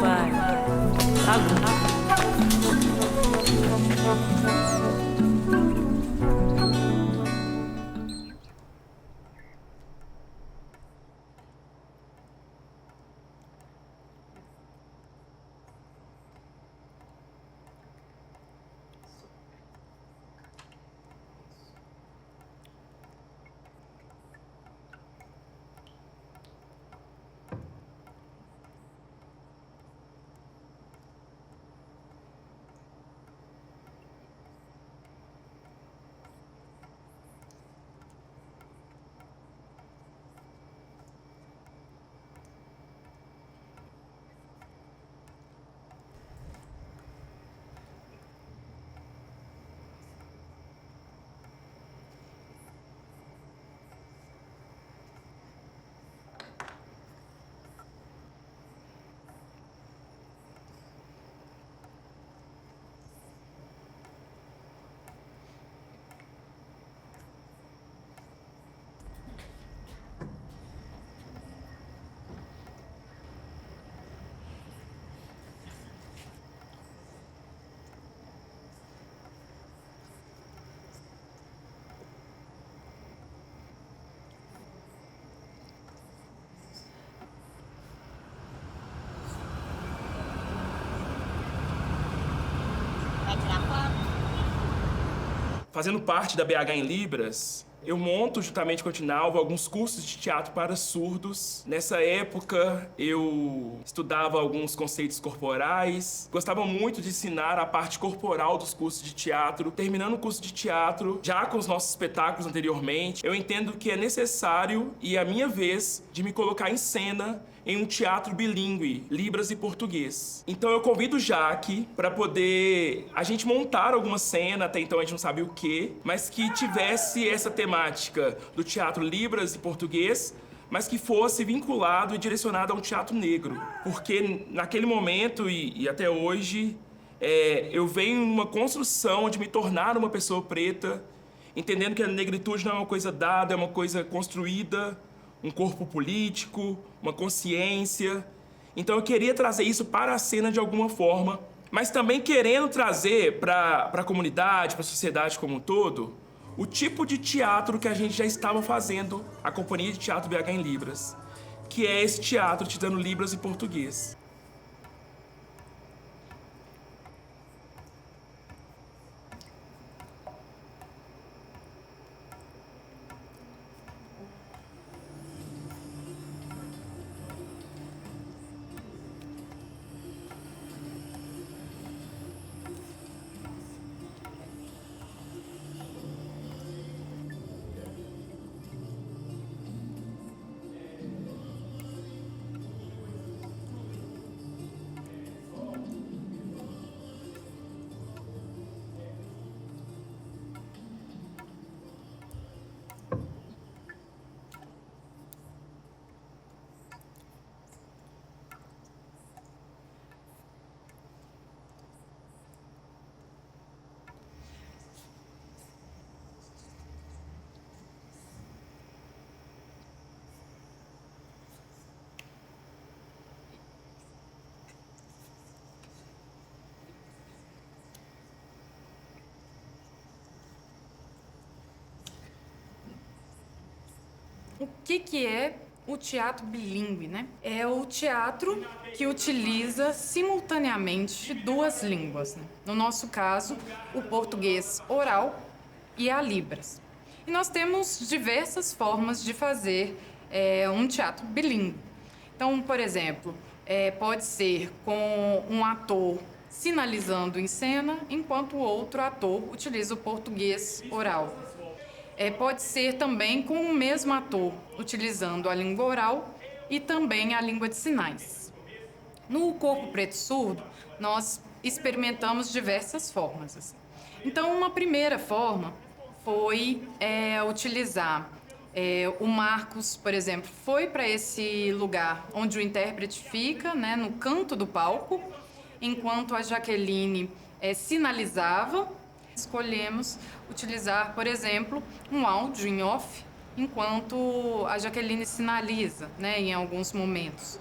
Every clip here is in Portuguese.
vai. Agora. Fazendo parte da BH em Libras, eu monto, juntamente com a Tinalva, alguns cursos de teatro para surdos. Nessa época, eu estudava alguns conceitos corporais, gostava muito de ensinar a parte corporal dos cursos de teatro. Terminando o curso de teatro, já com os nossos espetáculos anteriormente, eu entendo que é necessário e é a minha vez de me colocar em cena em um teatro bilíngue, Libras e português. Então eu convido o Jaque para poder a gente montar alguma cena, até então a gente não sabe o quê, mas que tivesse essa temática do teatro Libras e português, mas que fosse vinculado e direcionado a um teatro negro. Porque naquele momento e até hoje, eu venho numa construção de me tornar uma pessoa preta, entendendo que a negritude não é uma coisa dada, é uma coisa construída, um corpo político, uma consciência. Então eu queria trazer isso para a cena de alguma forma, mas também querendo trazer para a comunidade, para a sociedade como um todo, o tipo de teatro que a gente já estava fazendo, a Companhia de Teatro BH em Libras, que é esse teatro te dando Libras e português. O que é o teatro bilíngue, né? É o teatro que utiliza simultaneamente duas línguas, né? No nosso caso, o português oral e a Libras. E nós temos diversas formas de fazer um teatro bilíngue. Então, por exemplo, pode ser com um ator sinalizando em cena, enquanto o outro ator utiliza o português oral. Pode ser também com o mesmo ator, utilizando a língua oral e também a língua de sinais. No Corpo Preto Surdo, nós experimentamos diversas formas, assim. Então, uma primeira forma foi utilizar o Marcos, por exemplo, foi para esse lugar onde o intérprete fica, né, no canto do palco, enquanto a Jaqueline sinalizava. Escolhemos utilizar, por exemplo, um áudio em off, enquanto a Jaqueline sinaliza, né, em alguns momentos.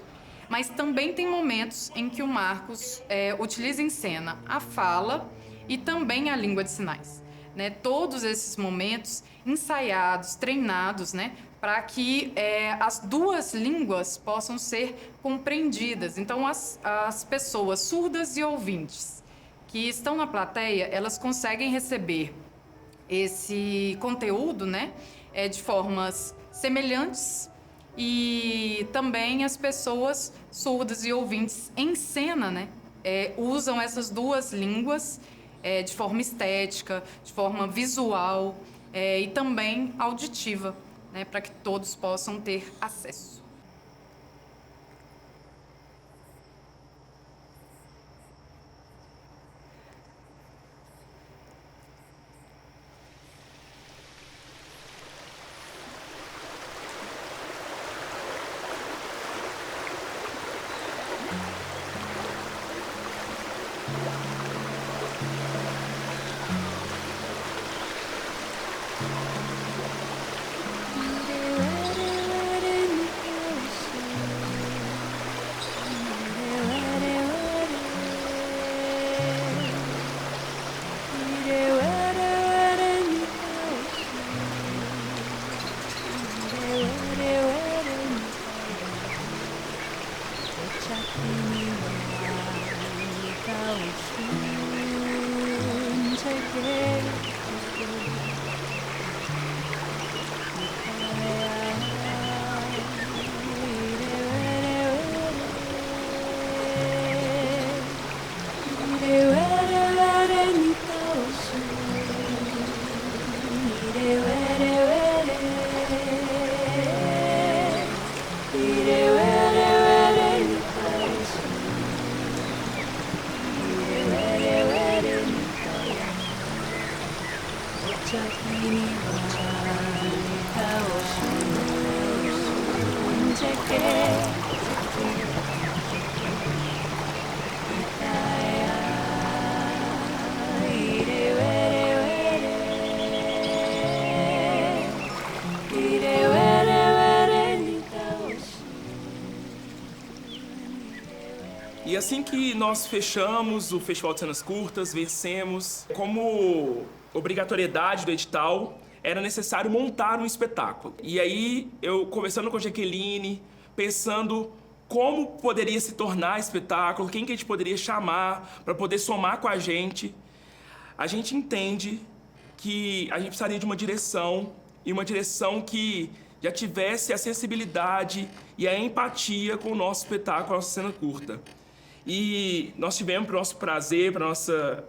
Mas também tem momentos em que o Marcos utiliza em cena a fala e também a língua de sinais, né? Todos esses momentos ensaiados, treinados, né? Para que as duas línguas possam ser compreendidas. Então, as pessoas surdas e ouvintes que estão na plateia, elas conseguem receber esse conteúdo, né? De formas semelhantes, e também as pessoas surdas e ouvintes em cena, né? Usam essas duas línguas de forma estética, de forma visual e também auditiva, né? Para que todos possam ter acesso. E assim que nós fechamos o Festival de Cenas Curtas, vencemos, como obrigatoriedade do edital, era necessário montar um espetáculo. E aí, eu conversando com a Jaqueline, pensando como poderia se tornar espetáculo, quem que a gente poderia chamar para poder somar com a gente entende que a gente precisaria de uma direção, e uma direção que já tivesse a sensibilidade e a empatia com o nosso espetáculo, a nossa cena curta. E nós tivemos, para o nosso prazer, para a nossa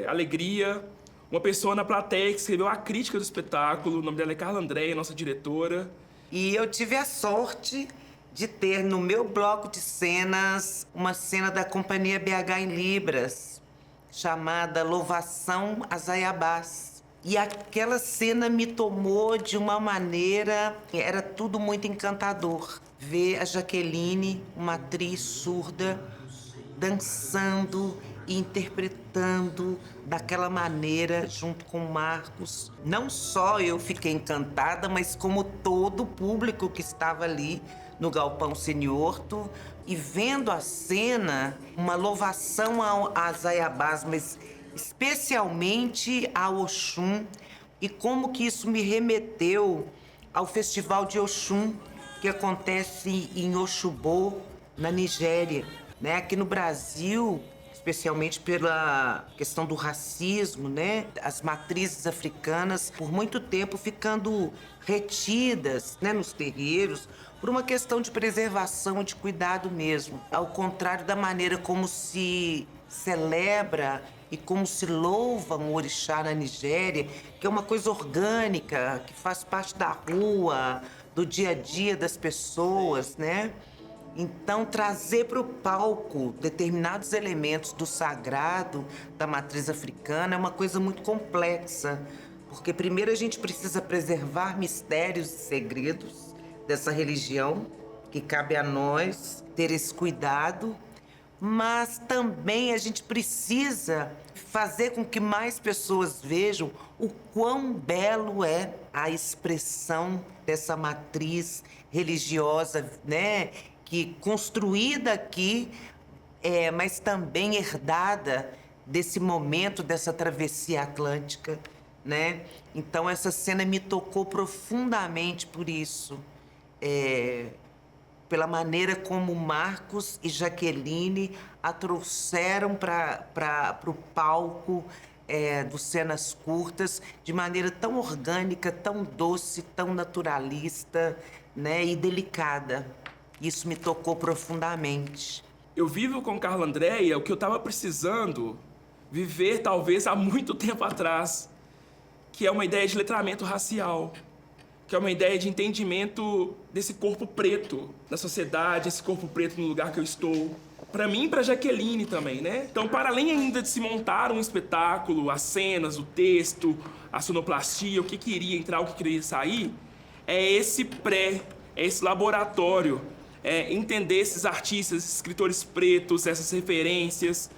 alegria, uma pessoa na plateia que escreveu a crítica do espetáculo. O nome dela é Carla Andréia, nossa diretora. E eu tive a sorte de ter no meu bloco de cenas uma cena da Companhia BH em Libras, chamada Louvação às Ayabás. E aquela cena me tomou de uma maneira... Era tudo muito encantador. Ver a Jaqueline, uma atriz surda, dançando e interpretando daquela maneira junto com o Marcos. Não só eu fiquei encantada, mas como todo o público que estava ali no Galpão Seniorto, e vendo a cena, uma louvação às Ayabás, mas especialmente a Oxum, e como que isso me remeteu ao Festival de Oxum, que acontece em Oxubô, na Nigéria. Né? Aqui no Brasil, especialmente pela questão do racismo, né? As matrizes africanas, por muito tempo, ficando retidas, né, nos terreiros, por uma questão de preservação e de cuidado mesmo. Ao contrário da maneira como se celebra e como se louva um orixá na Nigéria, que é uma coisa orgânica, que faz parte da rua, do dia a dia das pessoas, né? Então, trazer para o palco determinados elementos do sagrado da matriz africana é uma coisa muito complexa, porque primeiro a gente precisa preservar mistérios e segredos dessa religião, que cabe a nós ter esse cuidado, mas também a gente precisa fazer com que mais pessoas vejam o quão belo é a expressão dessa matriz religiosa, né? que construída aqui, mas também herdada desse momento, dessa travessia atlântica, né? Então, essa cena me tocou profundamente por isso. Pela maneira como Marcos e Jaqueline a trouxeram para o palco dos Cenas Curtas de maneira tão orgânica, tão doce, tão naturalista, né, e delicada. Isso me tocou profundamente. Eu vivo com Carla Andréia o que eu estava precisando viver, talvez, há muito tempo atrás, que é uma ideia de letramento racial, que é uma ideia de entendimento desse corpo preto na sociedade, esse corpo preto no lugar que eu estou. Para mim e para Jaqueline também, né? Então, para além ainda de se montar um espetáculo, as cenas, o texto, a sonoplastia, o que queria entrar, o que queria sair, é esse é esse laboratório, é entender esses artistas, esses escritores pretos, essas referências.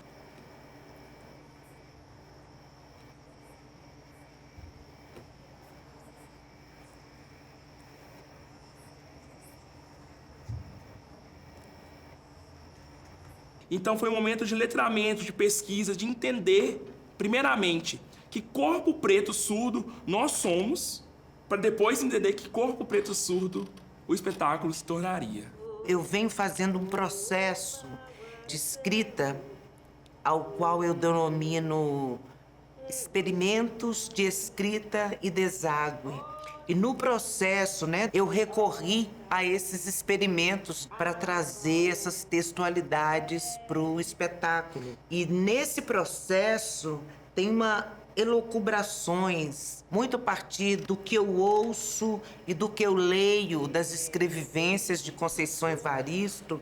Então foi um momento de letramento, de pesquisa, de entender, primeiramente, que corpo preto surdo nós somos, para depois entender que corpo preto surdo o espetáculo se tornaria. Eu venho fazendo um processo de escrita ao qual eu denomino experimentos de escrita e deságue. E no processo, né, eu recorri a esses experimentos para trazer essas textualidades para o espetáculo. E nesse processo tem elucubrações muito a partir do que eu ouço e do que eu leio das escrevivências de Conceição Evaristo,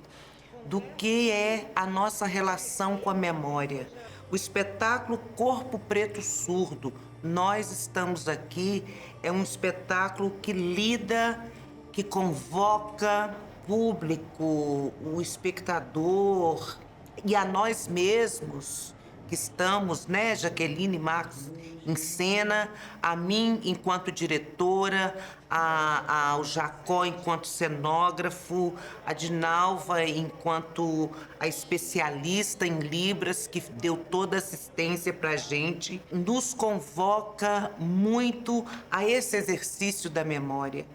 do que é a nossa relação com a memória. O espetáculo Corpo Preto Surdo, Nós Estamos Aqui, é um espetáculo que lida, que convoca público, o espectador e a nós mesmos que estamos, né, Jaqueline e Marcos, em cena, a mim enquanto diretora, ao Jacó enquanto cenógrafo, a Dinalva enquanto a especialista em Libras, que deu toda a assistência para a gente, nos convoca muito a esse exercício da memória.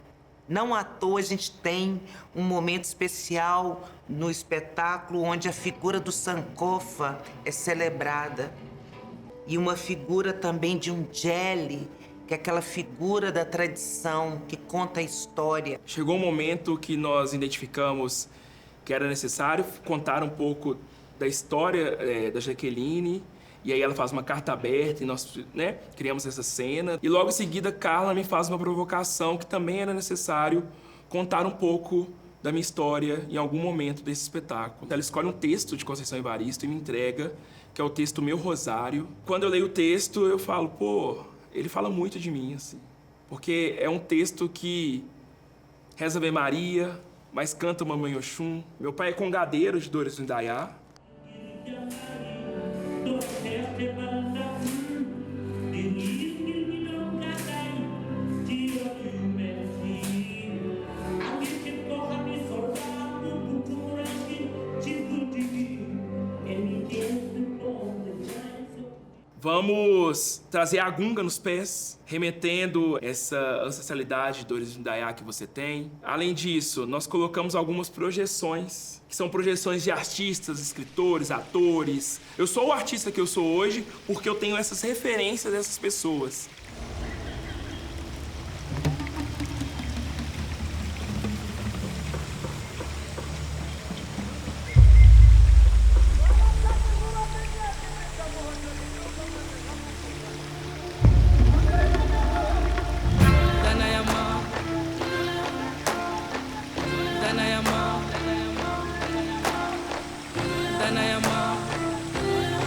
Não à toa a gente tem um momento especial no espetáculo onde a figura do Sankofa é celebrada. E uma figura também de um Djele, que é aquela figura da tradição que conta a história. Chegou um momento que nós identificamos que era necessário contar um pouco da história da Jaqueline. E aí ela faz uma carta aberta e nós, né, criamos essa cena. E logo em seguida, Carla me faz uma provocação que também era necessário contar um pouco da minha história em algum momento desse espetáculo. Ela escolhe um texto de Conceição Evaristo e me entrega, que é o texto Meu Rosário. Quando eu leio o texto, eu falo, pô, ele fala muito de mim, assim. Porque é um texto que reza Ave Maria, mas canta Mamãe Oxum. Meu pai é congadeiro de Dores do Indaiá. Vamos trazer a gunga nos pés, remetendo essa ancestralidade de Dores do Indaiá que você tem. Além disso, nós colocamos algumas projeções, que são projeções de artistas, escritores, atores. Eu sou o artista que eu sou hoje porque eu tenho essas referências dessas pessoas.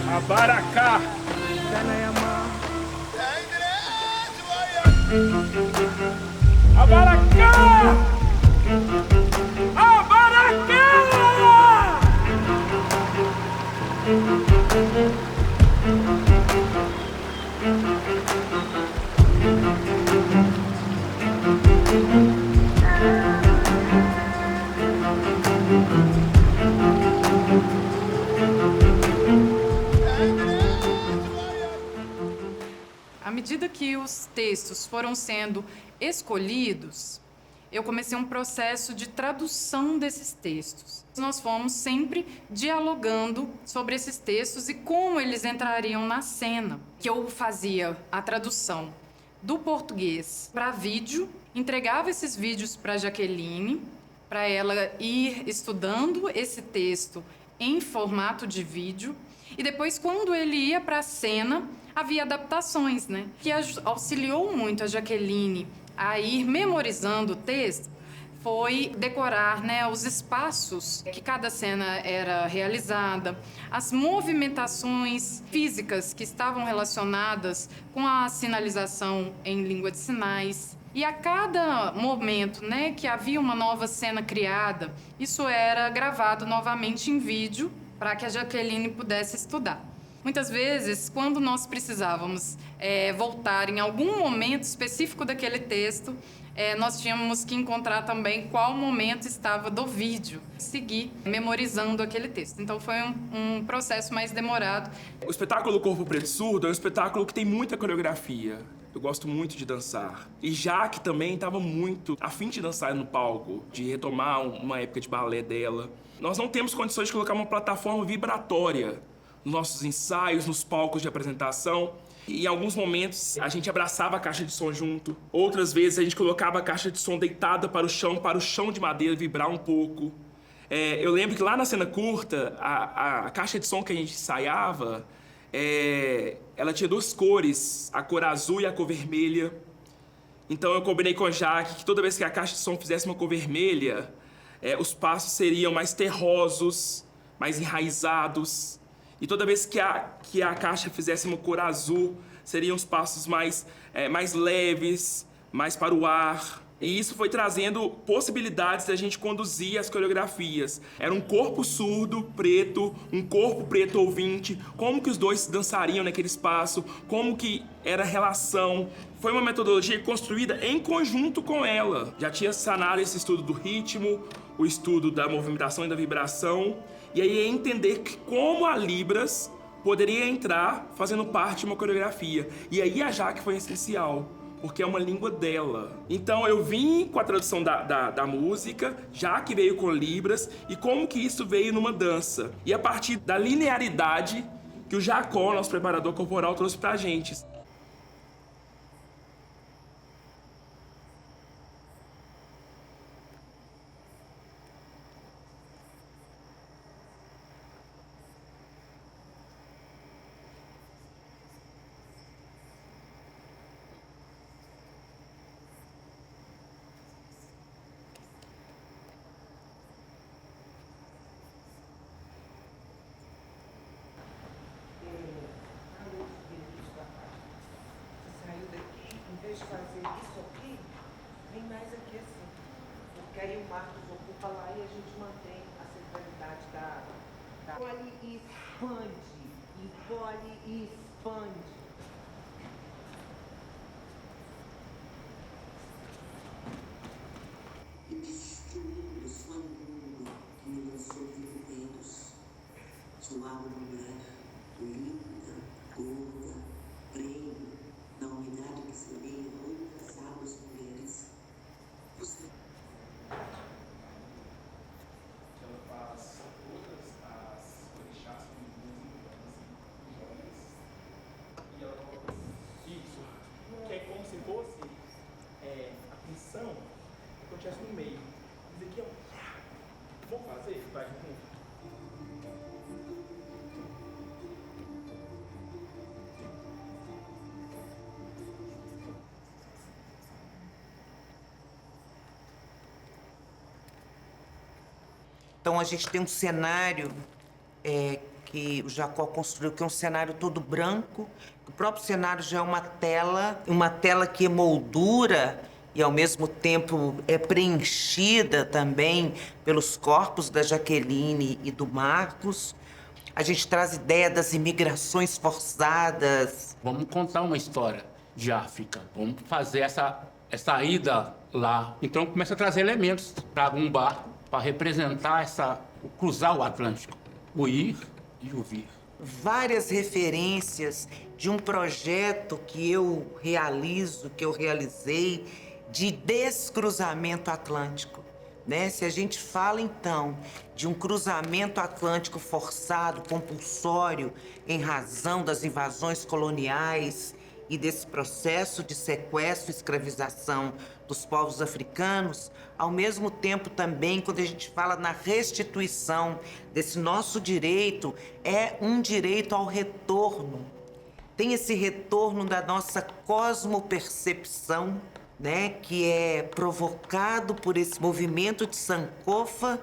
Abaracá! Abaracá! Abaracá! medida que os textos foram sendo escolhidos, eu comecei um processo de tradução desses textos. Nós fomos sempre dialogando sobre esses textos e como eles entrariam na cena. Que eu fazia a tradução do português para vídeo, entregava esses vídeos para a Jaqueline, para ela ir estudando esse texto em formato de vídeo. E depois, quando ele ia para a cena, havia adaptações, né? Que auxiliou muito a Jaqueline a ir memorizando o texto foi decorar, né, os espaços que cada cena era realizada, as movimentações físicas que estavam relacionadas com a sinalização em língua de sinais. E a cada momento, né, que havia uma nova cena criada, isso era gravado novamente em vídeo para que a Jaqueline pudesse estudar. Muitas vezes, quando nós precisávamos voltar em algum momento específico daquele texto, nós tínhamos que encontrar também qual momento estava do vídeo, seguir memorizando aquele texto. Então, foi um processo mais demorado. O espetáculo Corpo Preto Surdo é um espetáculo que tem muita coreografia. Eu gosto muito de dançar. E Jaque também estava muito a fim de dançar no palco, de retomar uma época de balé dela. Nós não temos condições de colocar uma plataforma vibratória nos nossos ensaios, nos palcos de apresentação. E em alguns momentos a gente abraçava a caixa de som junto. Outras vezes a gente colocava a caixa de som deitada para o chão de madeira vibrar um pouco. Eu lembro que lá na cena curta, a caixa de som que a gente ensaiava, ela tinha duas cores, a cor azul e a cor vermelha. Então eu combinei com a Jaque que toda vez que a caixa de som fizesse uma cor vermelha, os passos seriam mais terrosos, mais enraizados. E toda vez que a caixa fizesse uma cor azul, seriam os passos mais leves, mais para o ar. E isso foi trazendo possibilidades da gente conduzir as coreografias. Era um corpo surdo, preto, um corpo preto ouvinte. Como que os dois dançariam naquele espaço? Como que era a relação? Foi uma metodologia construída em conjunto com ela. Já tinha sanado esse estudo do ritmo, o estudo da movimentação e da vibração. E aí é entender como a Libras poderia entrar fazendo parte de uma coreografia. E aí a Jaque foi essencial, porque é uma língua dela. Então eu vim com a tradução da música, Jaque veio com Libras, e como que isso veio numa dança. E a partir da linearidade que o Jacó, nosso preparador corporal, trouxe pra gente. De fazer isso aqui, vem mais aqui assim. Porque aí o Marcos ocupa lá e a gente mantém a centralidade da... Pole e expande. Pole e expande. E destruindo sua língua que me lançou dedos. Sua mulher, linda, gorda, preta, na unidade que semeia outras águas mulheres. Você... Ela faz todas as orixás femininas e joias. E ela coloca isso, que é como se fosse a tensão que acontece no meio. Isso aqui, ó. Vamos fazer? Vai junto. Então a gente tem um cenário que o Jacó construiu, que é um cenário todo branco. O próprio cenário já é uma tela que emoldura e ao mesmo tempo é preenchida também pelos corpos da Jaqueline e do Marcos. A gente traz ideia das imigrações forçadas. Vamos contar uma história de África. Vamos fazer essa ida lá. Então começa a trazer elementos. Traga um barco para representar cruzar o Atlântico. O ir e o vir. várias referências de um projeto que eu realizei de descruzamento atlântico, né? Se a gente fala, então, de um cruzamento atlântico forçado, compulsório, em razão das invasões coloniais e desse processo de sequestro e escravização dos povos africanos, ao mesmo tempo também, quando a gente fala na restituição desse nosso direito, é um direito ao retorno. Tem esse retorno da nossa cosmopercepção, né, que é provocado por esse movimento de Sankofa.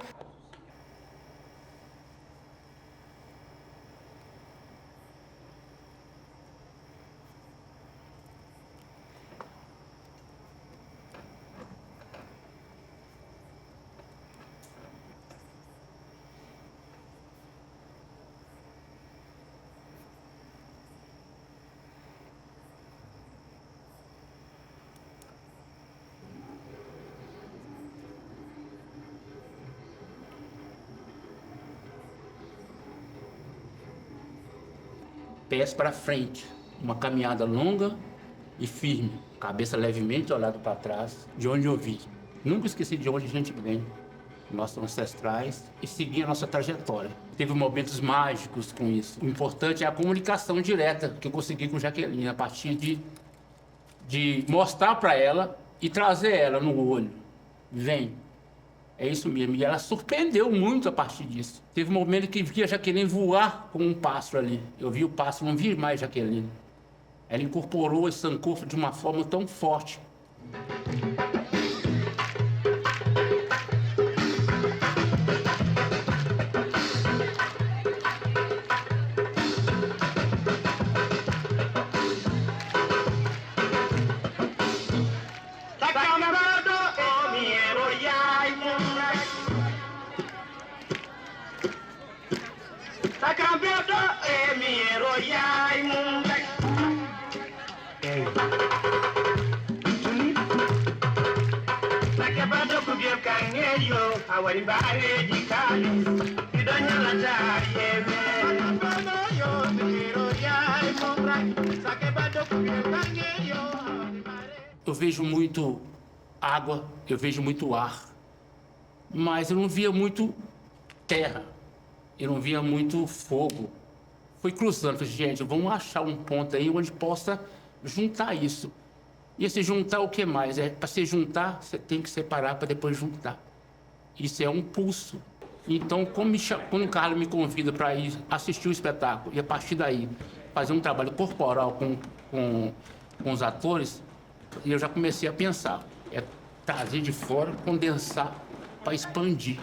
Pés para frente, uma caminhada longa e firme, cabeça levemente olhada para trás, de onde eu vim. Nunca esqueci de onde a gente vem, nossos ancestrais, e seguir a nossa trajetória. Teve momentos mágicos com isso. O importante é a comunicação direta que eu consegui com Jaqueline, a partir de mostrar para ela e trazer ela no olho. Vem. É isso mesmo. E ela surpreendeu muito a partir disso. Teve um momento que via Jaqueline voar como um pássaro ali. Eu vi o pássaro, não vi mais Jaqueline. Ela incorporou esse Sankofa de uma forma tão forte. Eu vejo muito água, eu vejo muito ar, mas eu não via muito terra, eu não via muito fogo. Fui cruzando, falei, gente, vamos achar um ponto aí onde possa juntar isso. E se juntar o que mais? Para se juntar, você tem que separar para depois juntar. Isso é um pulso. Então, quando o Carlos me convida para ir assistir o espetáculo e a partir daí fazer um trabalho corporal com os atores, eu já comecei a pensar, trazer de fora, condensar para expandir.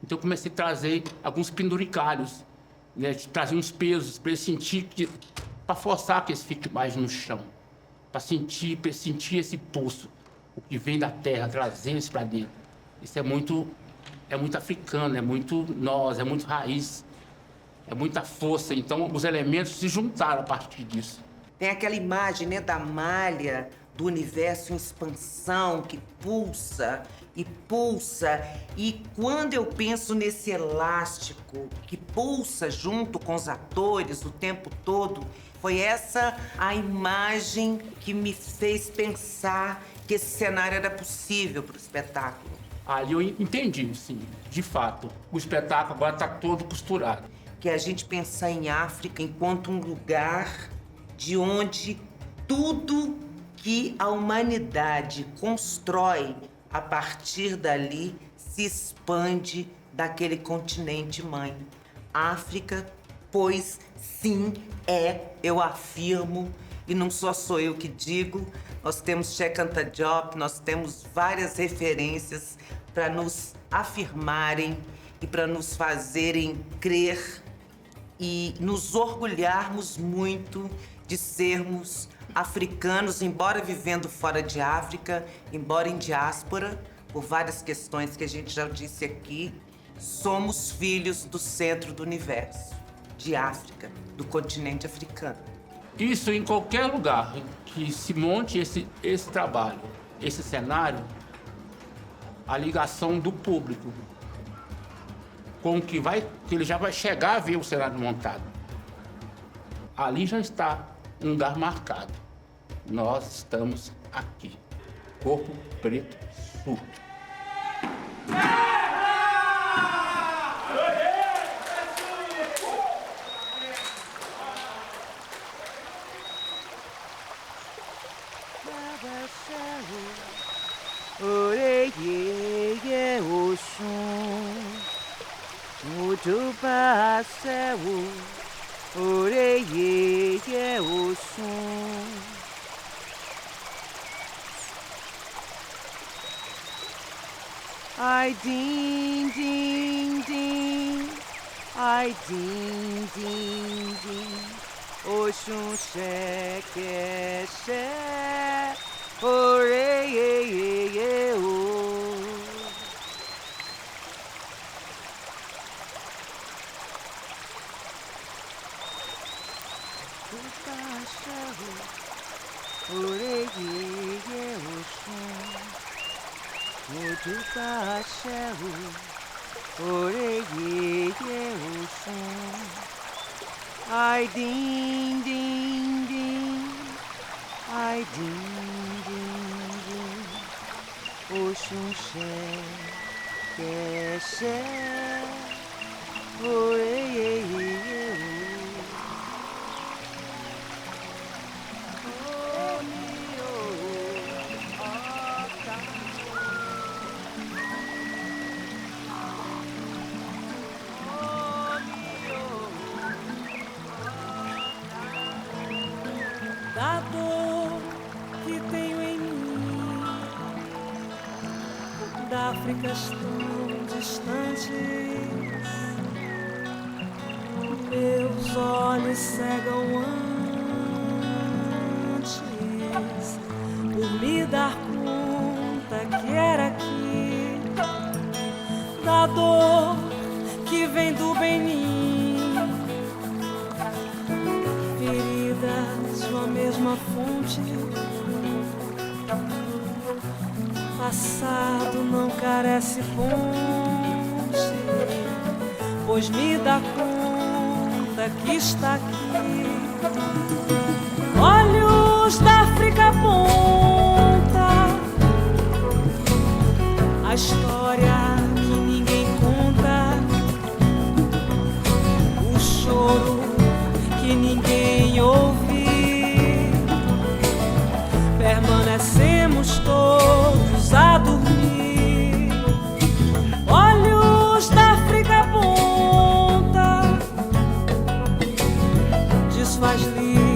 Então eu comecei a trazer alguns penduricalhos, né, trazer uns pesos para ele sentir, para forçar que eles fiquem mais no chão, para sentir esse pulso, o que vem da terra, trazer isso para dentro. Isso é muito africano, é muito nós, é muito raiz, é muita força. Então os elementos se juntaram a partir disso. Tem aquela imagem, né, da malha, do universo em expansão, que pulsa e pulsa. E quando eu penso nesse elástico que pulsa junto com os atores o tempo todo, foi essa a imagem que me fez pensar que esse cenário era possível para o espetáculo. Ali eu entendi, sim, de fato. O espetáculo agora está todo costurado. Que a gente pensar em África enquanto um lugar de onde tudo que a humanidade constrói a partir dali se expande daquele continente mãe. África, pois sim, eu afirmo, e não só sou eu que digo, nós temos Cheikh Anta Diop, nós temos várias referências para nos afirmarem e para nos fazerem crer e nos orgulharmos muito de sermos africanos, embora vivendo fora de África, embora em diáspora, por várias questões que a gente já disse aqui, somos filhos do centro do universo, de África, do continente africano. Isso em qualquer lugar que se monte esse trabalho, esse cenário, a ligação do público com o que ele já vai chegar a ver o cenário montado. Ali já está um lugar marcado. Nós estamos aqui. Corpo Preto Sul. Ore ye ye osun, mutuba sewu. Ore ye ye osun. Ai din din din, ai din din din. Osun seke se. Ore ye ye ye o. Ore ye ye o son. Mojuba shehu. Ore ye ye o son. Ai din din din. Ai din din din. Oxum xe, que xe. Ore ye ye ye o. Oh mi o, oh ta. Oh mi o, Da dor que tenho em mim, da Áfricas tão distantes, meus olhos cegam antes por me dar conta que era aqui, da dor que vem do Benin, feridas de uma mesma fonte. Passado não carece ponte, pois me dá conta que está aqui. Olhos da África aponta a história que ninguém conta, o choro que ninguém ouve. Permanecemos todos a dormir. Olhos da África aponta, desfaz livre